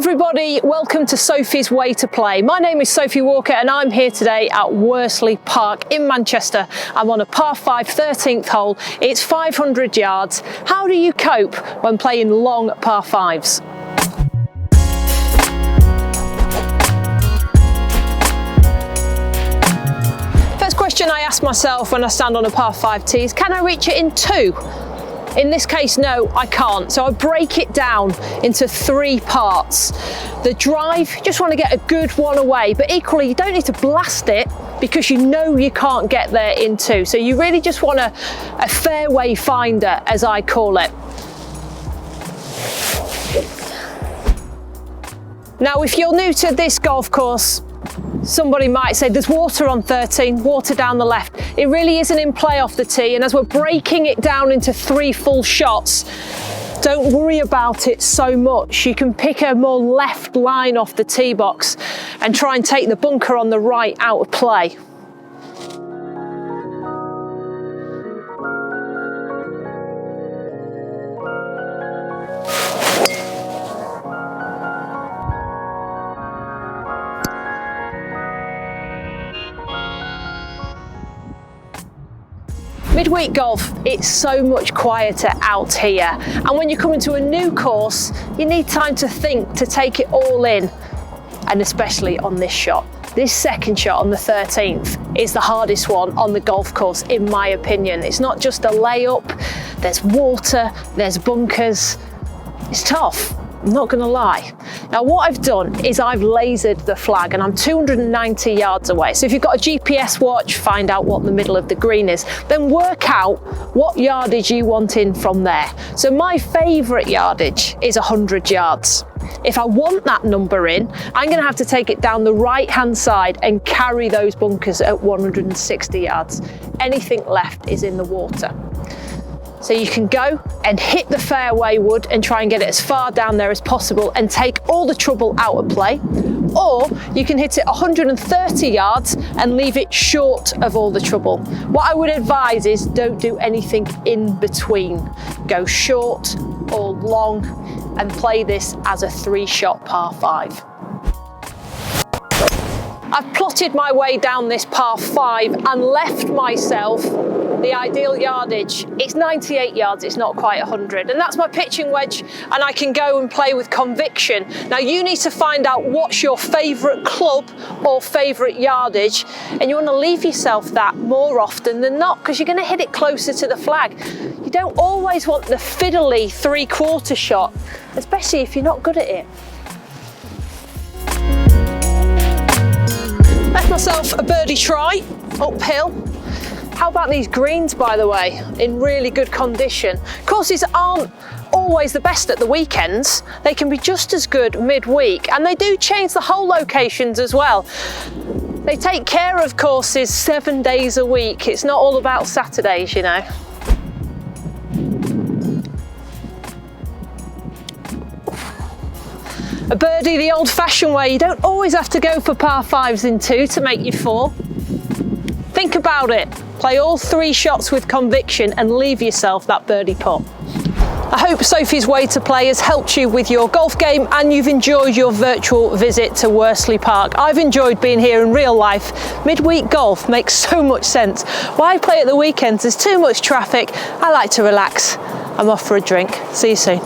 everybody, welcome to Sophie's Way to Play. My name is Sophie Walker and I'm here today at Worsley Park in Manchester. I'm on a par 5 13th hole. It's 500 yards. How do you cope when playing long par 5s? First question I ask myself when I stand on a par 5 tee is, can I reach it in 2? In this case, no, I can't. So I break it down into 3 parts. The drive, you just want to get a good one away, but equally you don't need to blast it because you know you can't get there in 2. So you really just want a fairway finder, as I call it. Now, if you're new to this golf course, somebody might say there's water on 13, water down the left. It really isn't in play off the tee, and as we're breaking it down into 3 full shots, don't worry about it so much. You can pick a more left line off the tee box and try and take the bunker on the right out of play. Midweek golf, it's so much quieter out here, and when you come into a new course, you need time to think, to take it all in, and especially on this shot. This second shot on the 13th is the hardest one on the golf course, in my opinion. It's not just a layup, there's water, there's bunkers. It's tough, I'm not gonna lie. Now what I've done is I've lasered the flag and I'm 290 yards away. So if you've got a GPS watch, find out what the middle of the green is, then work out what yardage you want in from there. So my favourite yardage is 100 yards. If I want that number in, I'm gonna have to take it down the right-hand side and carry those bunkers at 160 yards. Anything left is in the water. So you can go and hit the fairway wood and try and get it as far down there as possible and take all the trouble out of play. Or you can hit it 130 yards and leave it short of all the trouble. What I would advise is don't do anything in between. Go short or long and play this as a 3-shot par 5. I've plotted my way down this par 5 and left myself the ideal yardage. It's 98 yards, it's not quite 100, and that's my pitching wedge, and I can go and play with conviction. Now you need to find out what's your favourite club or favourite yardage, and you want to leave yourself that more often than not because you're going to hit it closer to the flag. You don't always want the fiddly 3/4 shot, especially if you're not good at it. Left myself a birdie try, uphill. How about these greens, by the way, in really good condition? Courses aren't always the best at the weekends. They can be just as good midweek, and they do change the hole locations as well. They take care of courses 7 days a week. It's not all about Saturdays, you know. A birdie the old-fashioned way. You don't always have to go for par 5s in 2 to make your 4. Think about it. Play all 3 shots with conviction and leave yourself that birdie putt. I hope Sophie's Way to Play has helped you with your golf game and you've enjoyed your virtual visit to Worsley Park. I've enjoyed being here in real life. Midweek golf makes so much sense. Why play at the weekends? There's too much traffic. I like to relax. I'm off for a drink. See you soon.